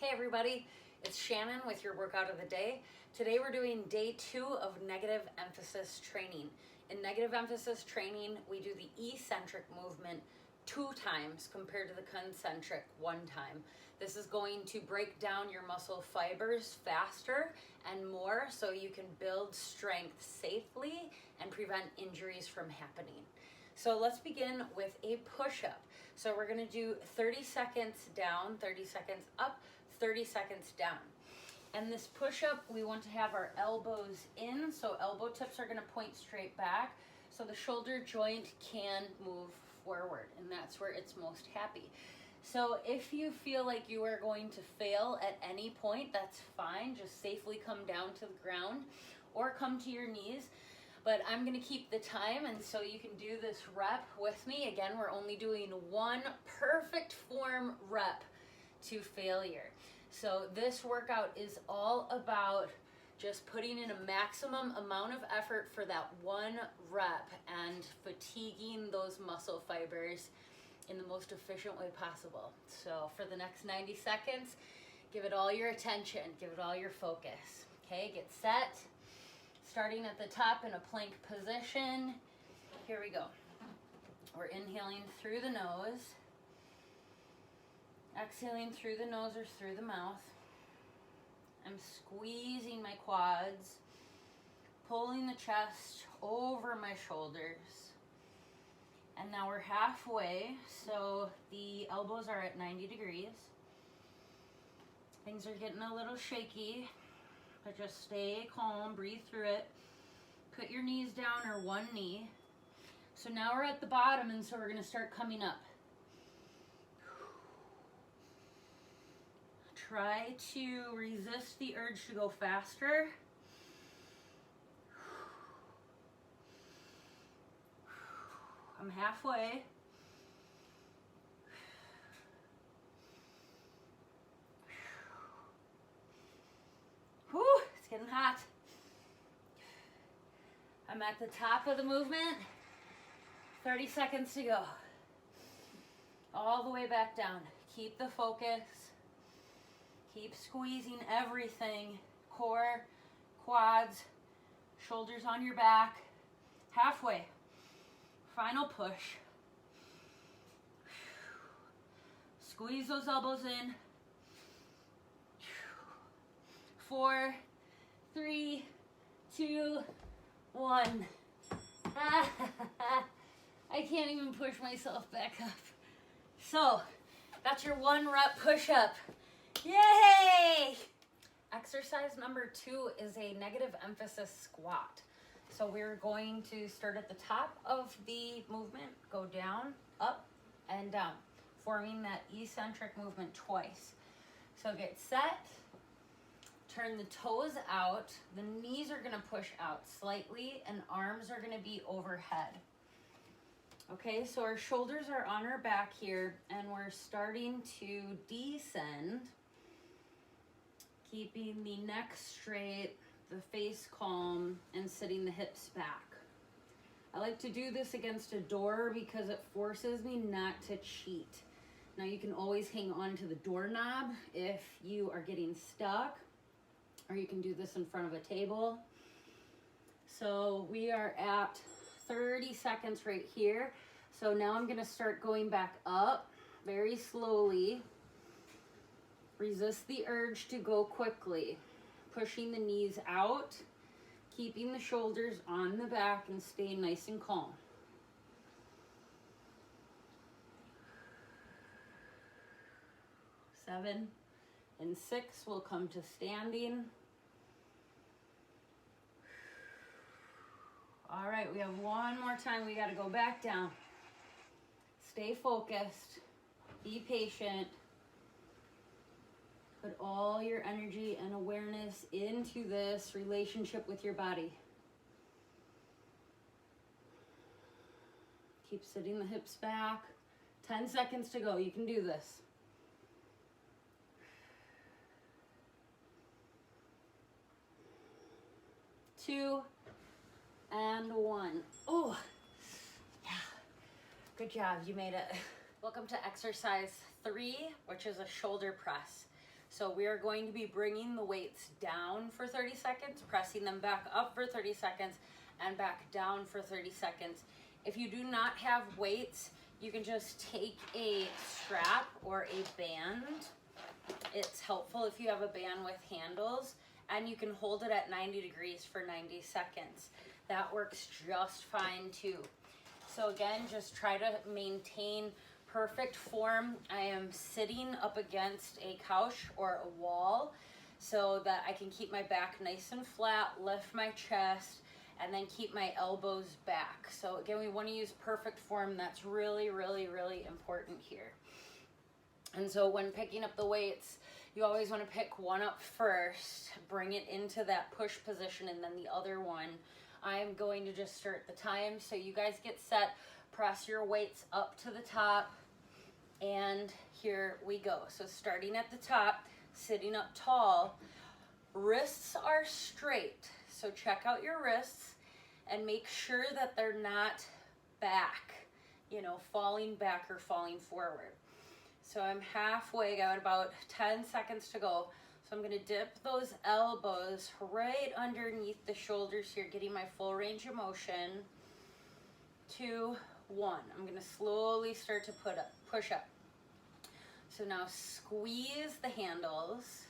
Hey everybody, it's Shannon with your workout of the day. Today we're doing day 2 of negative emphasis training. In negative emphasis training, we do the eccentric movement 2 times compared to the concentric 1 time. This is going to break down your muscle fibers faster and more so you can build strength safely and prevent injuries from happening. So let's begin with a push-up. So we're gonna do 30 seconds down, 30 seconds up, 30 seconds down. And this push-up, we want to have our elbows in, so elbow tips are gonna point straight back, so the shoulder joint can move forward, and that's where it's most happy. So if you feel like you are going to fail at any point, that's fine. Just safely come down to the ground or come to your knees. But I'm gonna keep the time, and so you can do this rep with me. Again, we're only doing 1 perfect form rep to failure. So this workout is all about just putting in a maximum amount of effort for that 1 rep and fatiguing those muscle fibers in the most efficient way possible. So for the next 90 seconds, give it all your attention, give it all your focus. Okay, get set. Starting at the top in a plank position. Here we go. We're inhaling through the nose, exhaling through the nose or through the mouth. I'm squeezing my quads, pulling the chest over my shoulders. And now we're halfway, so the elbows are at 90 degrees. Things are getting a little shaky, but just stay calm, breathe through it. Put your knees down or one knee. So now we're at the bottom, and so we're gonna start coming up. Try to resist the urge to go faster. I'm halfway. Whew, it's getting hot. I'm at the top of the movement. 30 seconds to go. All the way back down. Keep the focus. Keep squeezing everything. Core, quads, shoulders on your back. Halfway. Final push. Squeeze those elbows in. 4, 3, 2, 1. I can't even push myself back up. So, that's your 1 rep push-up. Yay! Exercise number 2 is a negative emphasis squat. So we're going to start at the top of the movement, go down, up, and down, forming that eccentric movement twice. So get set. Turn the toes out, the knees are gonna push out slightly, and arms are gonna be overhead. Okay, so our shoulders are on our back here, and we're starting to descend, keeping the neck straight, the face calm, and sitting the hips back. I like to do this against a door because it forces me not to cheat. Now you can always hang on to the doorknob if you are getting stuck, or you can do this in front of a table. So we are at 30 seconds right here. So now I'm gonna start going back up very slowly. Resist the urge to go quickly. Pushing the knees out, keeping the shoulders on the back, and staying nice and calm. 7 and 6 will come to standing. All right, we have 1 more time. We got to go back down. Stay focused. Be patient. Put all your energy and awareness into this relationship with your body. Keep sitting the hips back. 10 seconds to go. You can do this. 2 and 1. Oh, yeah. Good job. You made it. Welcome to exercise 3, which is a shoulder press. So we are going to be bringing the weights down for 30 seconds, pressing them back up for 30 seconds, and back down for 30 seconds. If you do not have weights, you can just take a strap or a band. It's helpful if you have a band with handles, and you can hold it at 90 degrees for 90 seconds. That works just fine too. So again, just try to maintain perfect form. I am sitting up against a couch or a wall so that I can keep my back nice and flat, lift my chest, and then keep my elbows back. So again, we want to use perfect form. That's really, really, really important here. And so when picking up the weights, you always want to pick one up first, bring it into that push position, and then the other one. I am going to just start the time so you guys get set. Press your weights up to the top, and here we go. So starting at the top, sitting up tall, wrists are straight. So check out your wrists and make sure that they're not back, you know, falling back or falling forward. So I'm halfway, got about 10 seconds to go. So I'm gonna dip those elbows right underneath the shoulders here, getting my full range of motion. 2, 1. I'm gonna slowly start to push up. So now squeeze the handles,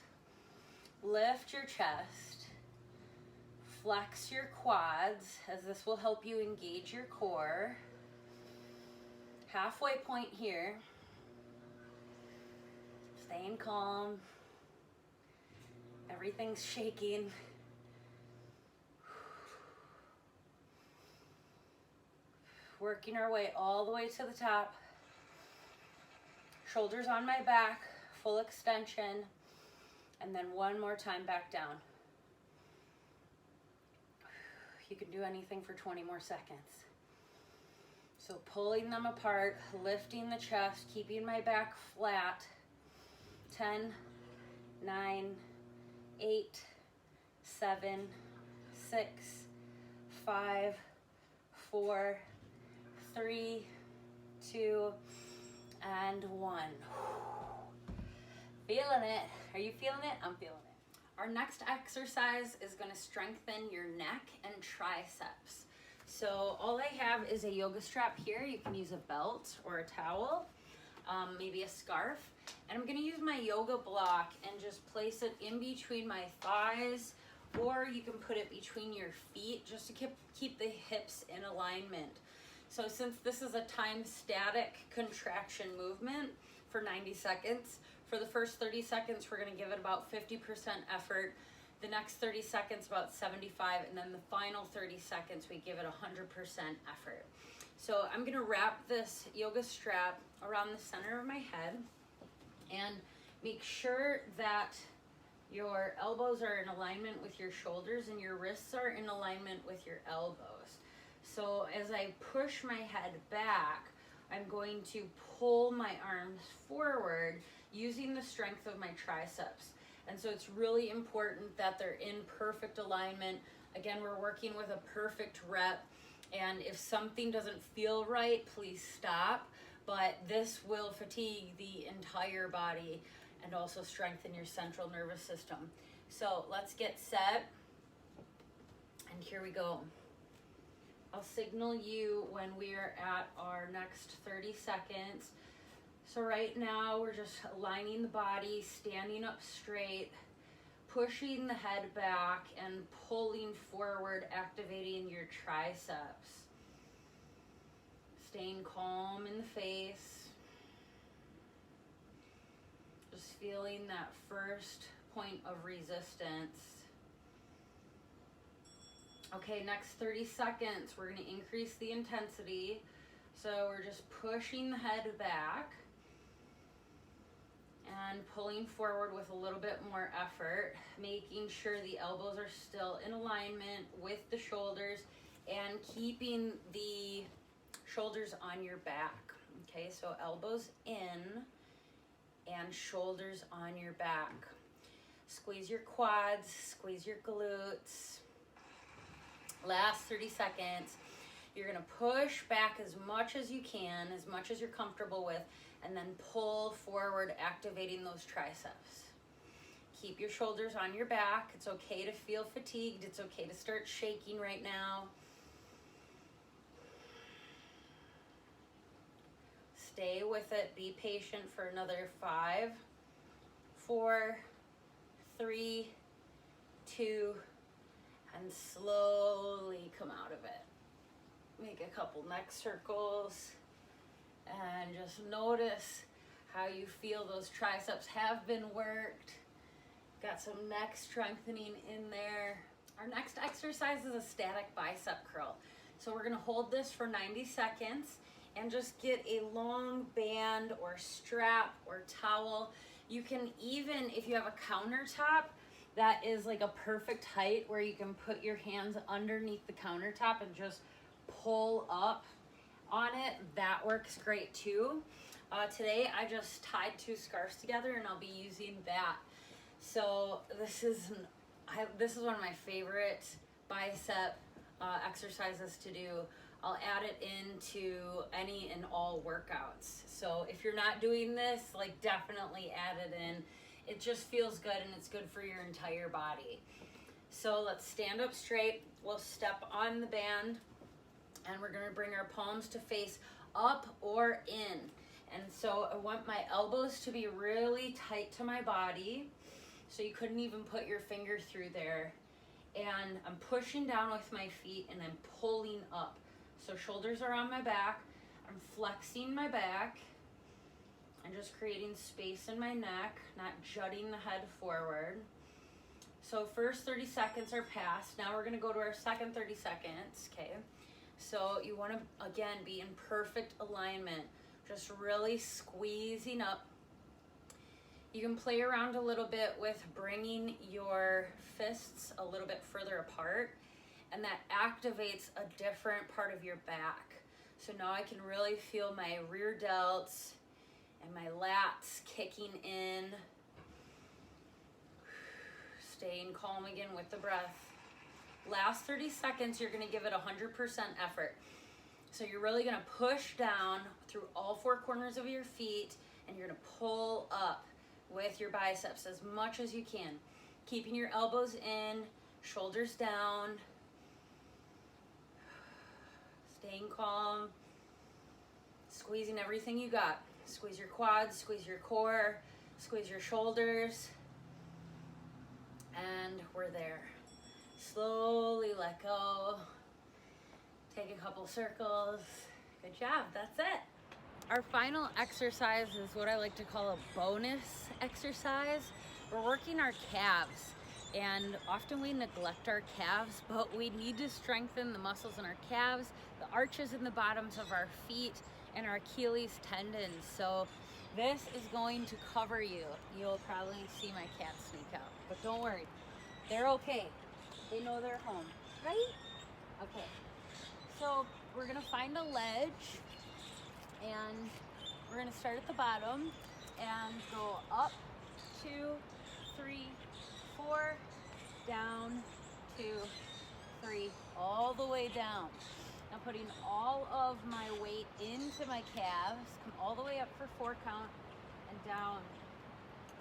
lift your chest, flex your quads, as this will help you engage your core. Halfway point here. Staying calm. Everything's shaking. Working our way all the way to the top. Shoulders on my back, full extension, and then one more time back down. You can do anything for 20 more seconds. So pulling them apart, lifting the chest, keeping my back flat. 10, 9, 8, 7, 6, 5, 4, 3, 2, and 1. Feeling it. Are you feeling it? I'm feeling it. Our next exercise is going to strengthen your neck and triceps. So all I have is a yoga strap here. You can use a belt or a towel, maybe a scarf. And I'm going to use my yoga block and just place it in between my thighs, or you can put it between your feet just to keep the hips in alignment. So since this is a time static contraction movement for 90 seconds, for the first 30 seconds, we're going to give it about 50% effort. The next 30 seconds, about 75, and then the final 30 seconds, we give it 100% effort. So I'm going to wrap this yoga strap around the center of my head and make sure that your elbows are in alignment with your shoulders and your wrists are in alignment with your elbows. So as I push my head back, I'm going to pull my arms forward using the strength of my triceps. And so it's really important that they're in perfect alignment. Again, we're working with a perfect rep. And if something doesn't feel right, please stop. But this will fatigue the entire body and also strengthen your central nervous system. So let's get set. And here we go. I'll signal you when we are at our next 30 seconds. So right now we're just aligning the body, standing up straight, pushing the head back and pulling forward, activating your triceps. Staying calm in the face. Just feeling that first point of resistance. Okay, next 30 seconds, we're going to increase the intensity. So we're just pushing the head back and pulling forward with a little bit more effort, making sure the elbows are still in alignment with the shoulders and keeping the shoulders on your back. Okay, so elbows in and shoulders on your back. Squeeze your quads, squeeze your glutes. Last 30 seconds. You're going to push back as much as you can, as much as you're comfortable with, and then pull forward, activating those triceps. Keep your shoulders on your back. It's okay to feel fatigued. It's okay to start shaking right now. Stay with it. Be patient for another 5, 4, 3, 2, and slowly come out of it. Make a couple neck circles and just notice how you feel those triceps have been worked. Got some neck strengthening in there. Our next exercise is a static bicep curl. So we're gonna hold this for 90 seconds and just get a long band or strap or towel. You can even, if you have a countertop that is like a perfect height where you can put your hands underneath the countertop and just pull up on it, that works great too. Today I just tied 2 scarves together and I'll be using that. So this is one of my favorite bicep exercises to do. I'll add it into any and all workouts. So if you're not doing this, like definitely add it in. It just feels good and it's good for your entire body. So let's stand up straight. We'll step on the band and we're gonna bring our palms to face up or in. And so I want my elbows to be really tight to my body, so you couldn't even put your finger through there. And I'm pushing down with my feet and I'm pulling up. So shoulders are on my back. I'm flexing my back and just creating space in my neck, not jutting the head forward. So first 30 seconds are past. Now we're gonna go to our second 30 seconds, okay? So you wanna, again, be in perfect alignment. Just really squeezing up. You can play around a little bit with bringing your fists a little bit further apart, and that activates a different part of your back. So now I can really feel my rear delts and my lats kicking in. Staying calm again with the breath. Last 30 seconds, you're gonna give it 100% effort. So you're really gonna push down through all 4 corners of your feet and you're gonna pull up with your biceps as much as you can. Keeping your elbows in, shoulders down. Staying calm. Squeezing everything you got. Squeeze your quads, squeeze your core, squeeze your shoulders. And we're there. Slowly let go. Take a couple circles. Good job, that's it. Our final exercise is what I like to call a bonus exercise. We're working our calves, and often we neglect our calves, but we need to strengthen the muscles in our calves, the arches in the bottoms of our feet, and our Achilles tendons. So this is going to cover you. You'll probably see my cat sneak out, but don't worry, they're okay. They know they're home, right? Okay. So we're gonna find a ledge and we're gonna start at the bottom and go up, 2, 3, 4, down, 2, 3, all the way down. Now putting all of my weight into my calves, come all the way up for 4 count and down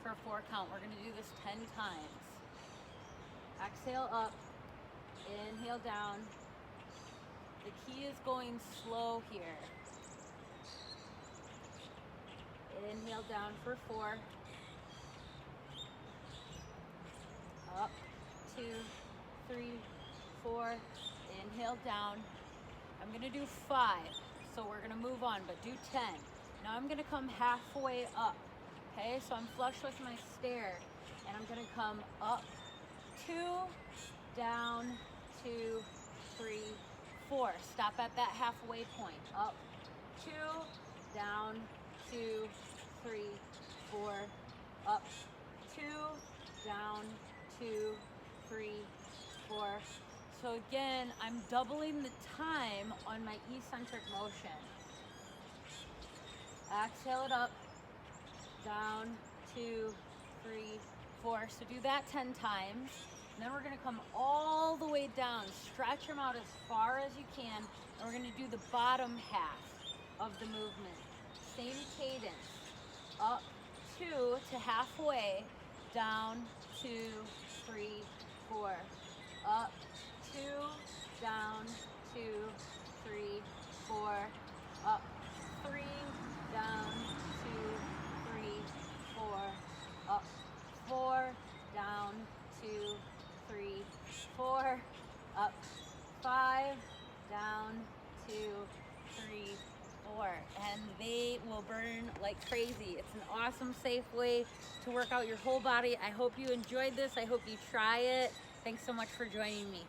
for 4 count. We're gonna do this 10 times. Exhale up, inhale down. The key is going slow here. Inhale down for 4. Up, 2, 3, 4. Inhale down. I'm gonna do 5, so we're gonna move on, but do 10. Now I'm gonna come halfway up, okay? So I'm flush with my stair, and I'm gonna come up, 2, down, 2, 3, 4. Stop at that halfway point. Up, 2, down, 2, 3, 4. Up, 2, down, 2, 3, 4. So again, I'm doubling the time on my eccentric motion. Exhale it up, down, 2, 3, 4. So do that 10 times. And then we're gonna come all the way down, stretch them out as far as you can, and we're gonna do the bottom half of the movement. Same cadence, up 2 to halfway, down, 2, 3, 4, up, 2, down, 2, 3, 4, up, 3, down, 2, 3, 4, up, 4, down, 2, 3, 4, up, 5, down, 2, 3, 4, and they will burn like crazy. It's an awesome, safe way to work out your whole body. I hope you enjoyed this. I hope you try it. Thanks so much for joining me.